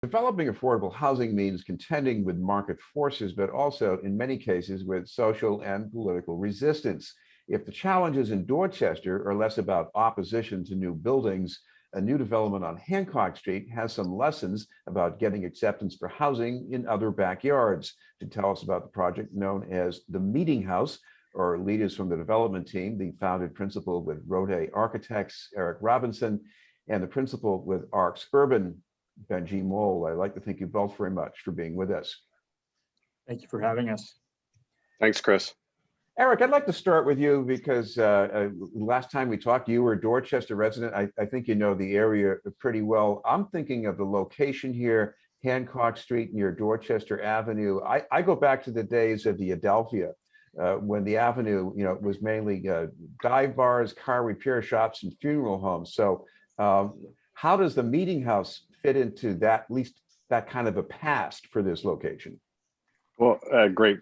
Developing affordable housing means contending with market forces, but also, in many cases, with social and political resistance. If the challenges in Dorchester are less about opposition to new buildings, a new development on Hancock Street has some lessons about getting acceptance for housing in other backyards. To tell us about the project known as the Meeting House, our leaders from the development team, the founded principal with Rode Architects, Eric Robinson, and the principal with Arx Urban, Benjamin Moll. I'd like to thank you both very much for being with us. Thank you for having us. Thanks, Chris. Eric, I'd like to start with you because last time we talked, you were a Dorchester resident. I think you know the area pretty well. I'm thinking of the location here, Hancock Street near Dorchester Avenue. I go back to the days of the Adelphia, when the avenue, was mainly dive bars, car repair shops, and funeral homes. So how does the Meeting House fit into that, at least that kind of a past for this location? Well, great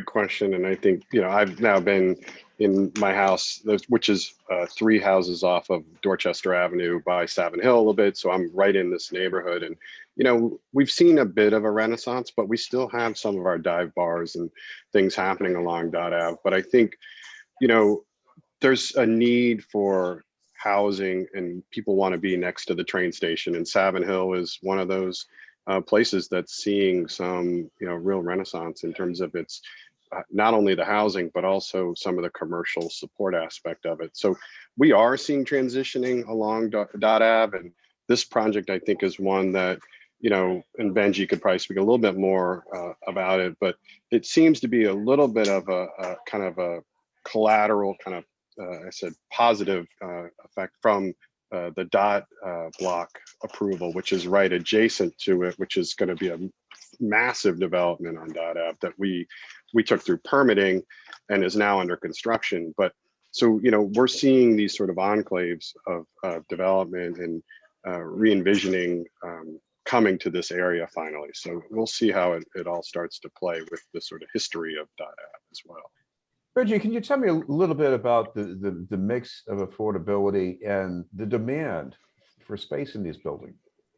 question. And I think, I've now been in my house, which is 3 houses off of Dorchester Avenue by Savin Hill a little bit. So I'm right in this neighborhood. And, we've seen a bit of a renaissance, but we still have some of our dive bars and things happening along Dot Ave. But I think, there's a need for housing and people want to be next to the train station. And Savin Hill is one of those places that's seeing some, real renaissance in terms of its not only the housing, but also some of the commercial support aspect of it. So we are seeing transitioning along Dot Ave. And this project, I think, is one that, and Benji could probably speak a little bit more about it, but it seems to be a little bit of a kind of a collateral kind of, positive effect from the dot block approval, which is right adjacent to it, which is going to be a massive development on Dot Ave that we took through permitting and is now under construction. But so, we're seeing these sort of enclaves of development and re-envisioning coming to this area finally. So we'll see how it all starts to play with the sort of history of Dot Ave as well. Reggie, can you tell me a little bit about the mix of affordability and the demand for space in these buildings?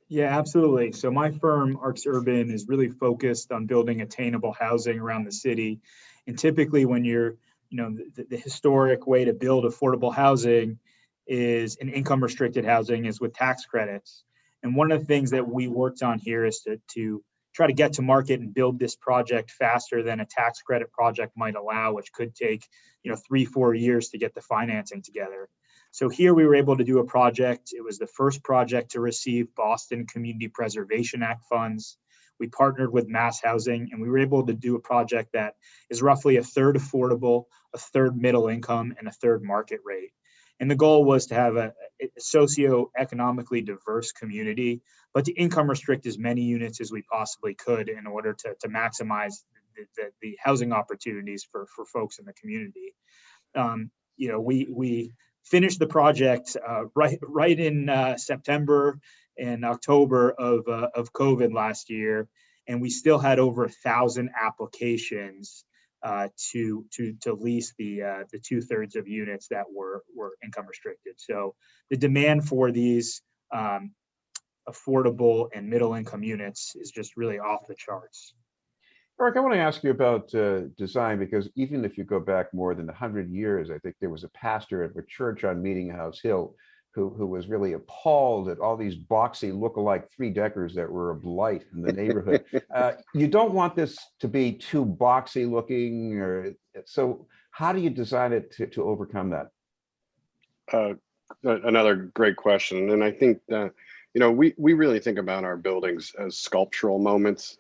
Yeah, absolutely. So my firm, Arx Urban, is really focused on building attainable housing around the city. And typically when you're, the historic way to build affordable housing is an income restricted housing is with tax credits. And one of the things that we worked on here is to try to get to market and build this project faster than a tax credit project might allow, which could take 3-4 years to get the financing together. So here we were able to do a project. It was the first project to receive Boston Community Preservation Act funds. We partnered with Mass Housing, and we were able to do a project that is roughly a third affordable, a third middle income, and a third market rate. And the goal was to have a socioeconomically diverse community, but to income restrict as many units as we possibly could in order to maximize the housing opportunities for folks in the community. We finished the project right in September and October of COVID last year, and we still had over 1,000 applications to lease the 2/3 of units that were income restricted. So the demand for these affordable and middle income units is just really off the charts. Eric, I want to ask you about design, because even if you go back more than 100 years, I think there was a pastor at a church on Meeting House Hill who was really appalled at all these boxy look-alike three-deckers that were a blight in the neighborhood. You don't want this to be too boxy looking, so how do you design it to overcome that? Another great question. And I think that, we really think about our buildings as sculptural moments,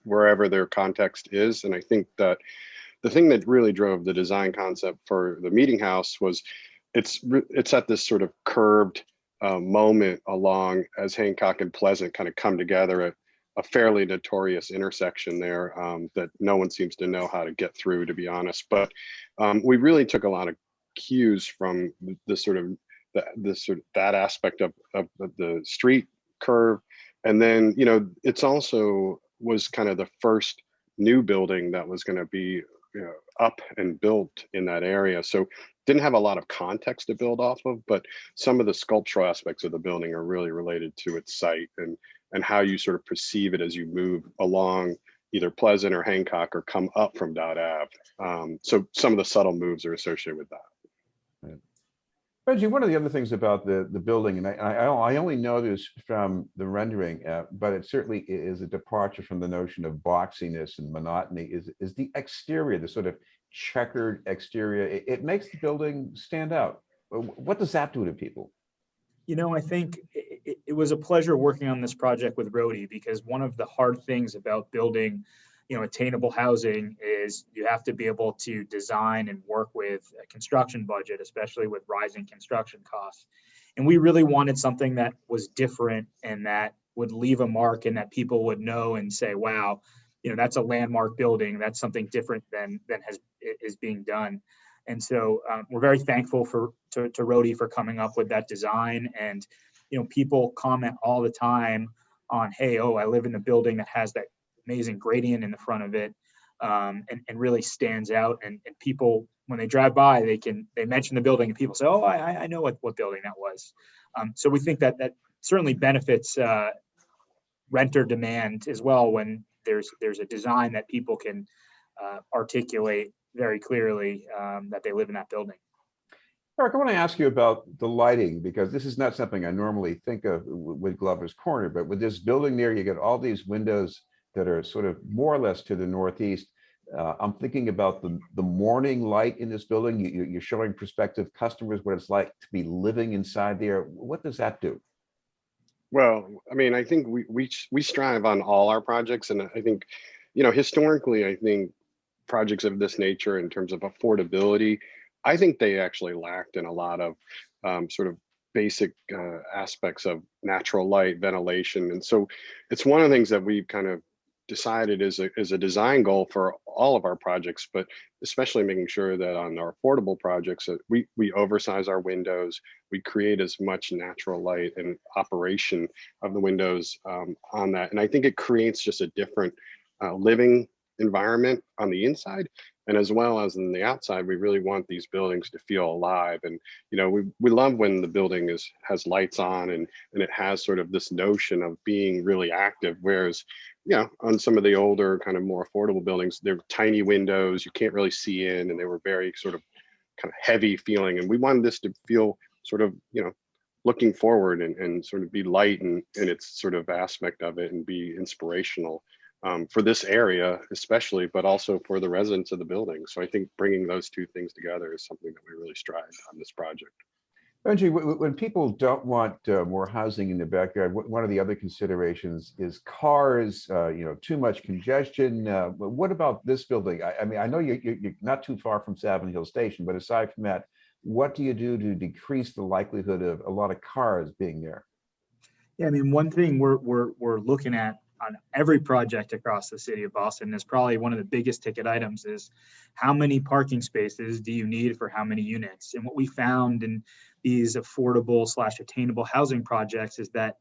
wherever their context is. And I think that the thing that really drove the design concept for the Meeting House was it's at this sort of curved moment along as Hancock and Pleasant kind of come together at a fairly notorious intersection there that no one seems to know how to get through, to be honest. But we really took a lot of cues from that aspect of the street curve. And then, it's also was kind of the first new building that was going to be up and built in that area. So didn't have a lot of context to build off of, but some of the sculptural aspects of the building are really related to its site and and how you sort of perceive it as you move along either Pleasant or Hancock or come up from Dot Ave. So some of the subtle moves are associated with that. Right. Reggie, one of the other things about the building, and I only know this from the rendering, but it certainly is a departure from the notion of boxiness and monotony, is the exterior, the sort of checkered exterior. It makes the building stand out. What does that do to people? You know, I think it was a pleasure working on this project with Rhodey, because one of the hard things about building, attainable housing is you have to be able to design and work with a construction budget, especially with rising construction costs. And we really wanted something that was different and that would leave a mark and that people would know and say, wow, that's a landmark building. That's something different than is being done. And so we're very thankful to Rhodey for coming up with that design. And, people comment all the time on, hey, I live in a building that has that amazing gradient in the front of it, and really stands out. And people, when they drive by, they mention the building and people say, oh, I know what building that was. So we think that certainly benefits renter demand as well, when there's a design that people can articulate very clearly that they live in that building. Arx, I want to ask you about the lighting, because this is not something I normally think of with Glover's Corner, but with this building there, you get all these windows that are sort of more or less to the northeast. I'm thinking about the morning light in this building. You're showing prospective customers what it's like to be living inside there. What does that do? Well, I mean, I think we strive on all our projects, and I think, historically, I think projects of this nature in terms of affordability, I think they actually lacked in a lot of sort of basic aspects of natural light, ventilation. And so it's one of the things that we've kind of decided is a design goal for all of our projects, but especially making sure that on our affordable projects that we oversize our windows, we create as much natural light and operation of the windows on that. And I think it creates just a different living environment on the inside, and as well as in the outside. We really want these buildings to feel alive. And we love when the building has lights on and it has sort of this notion of being really active, whereas on some of the older kind of more affordable buildings, they're tiny windows, you can't really see in, and they were very sort of kind of heavy feeling. And we wanted this to feel sort of looking forward and sort of be light in its sort of aspect of it, and be inspirational for this area especially, but also for the residents of the building. So I think bringing those two things together is something that we really strive on this project. Benji, when people don't want more housing in the backyard, one of the other considerations is cars, too much congestion. What about this building? I mean, I know you're not too far from Savin Hill Station, but aside from that, what do you do to decrease the likelihood of a lot of cars being there? Yeah, I mean, one thing we're looking at on every project across the city of Boston is probably one of the biggest ticket items is how many parking spaces do you need for how many units? And what we found in these affordable / attainable housing projects is that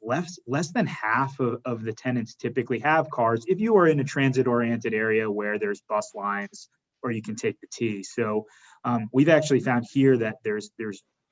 less than half of the tenants typically have cars if you are in a transit oriented area where there's bus lines or you can take the T. So we've actually found here that there's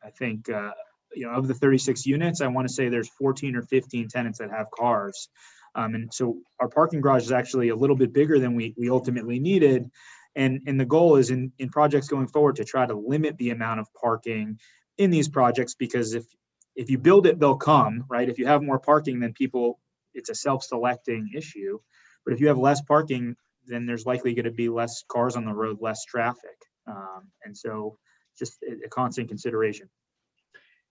I think of the 36 units, I want to say there's 14 or 15 tenants that have cars. And so our parking garage is actually a little bit bigger than we ultimately needed. And the goal is in projects going forward to try to limit the amount of parking in these projects, because if you build it, they'll come, right? If you have more parking than people, it's a self-selecting issue. But if you have less parking, then there's likely going to be less cars on the road, less traffic. And so just a constant consideration.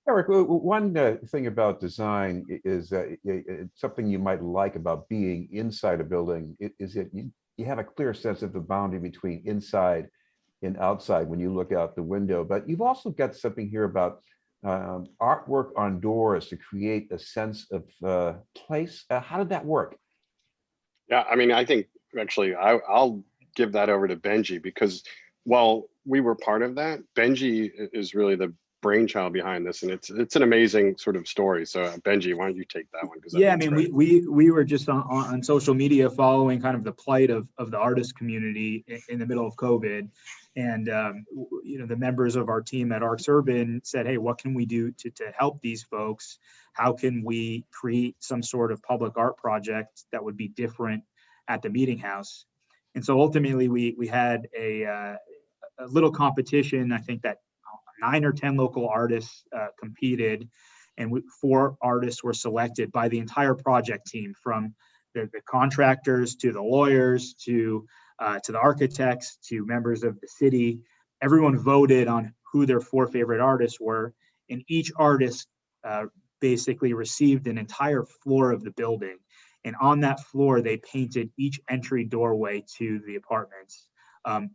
Arx, one thing about design is something you might like about being inside a building is that you have a clear sense of the boundary between inside and outside when you look out the window. But you've also got something here about artwork on doors to create a sense of place. How did that work? Yeah, I mean, I think actually I'll give that over to Benji, because while we were part of that, Benji is really the brainchild behind this, and it's an amazing sort of story. So Benji, why don't you take that one? Yeah, I mean, we were just on social media following kind of the plight of the artist community in the middle of COVID, And the members of our team at Arx Urban said, hey, what can we do to help these folks? How can we create some sort of public art project that would be different at the meeting house? And so ultimately we had a little competition. I think that 9 or 10 local artists competed, and 4 artists were selected by the entire project team, from the contractors to the lawyers to the architects to members of the city. Everyone voted on who their 4 favorite artists were, and each artist basically received an entire floor of the building. And on that floor, they painted each entry doorway to the apartments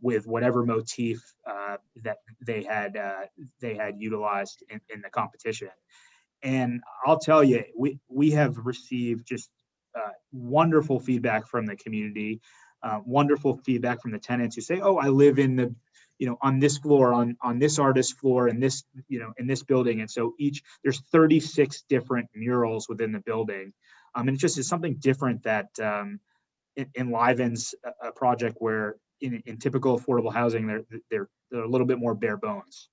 with whatever motif that they had utilized in the competition. And I'll tell you, we have received just wonderful feedback from the community, wonderful feedback from the tenants who say, "Oh, I live in the, on this floor, on this artist floor, in this, in this building." And so there's 36 different murals within the building, and it just is something different that enlivens a project where in typical affordable housing, they're a little bit more bare bones.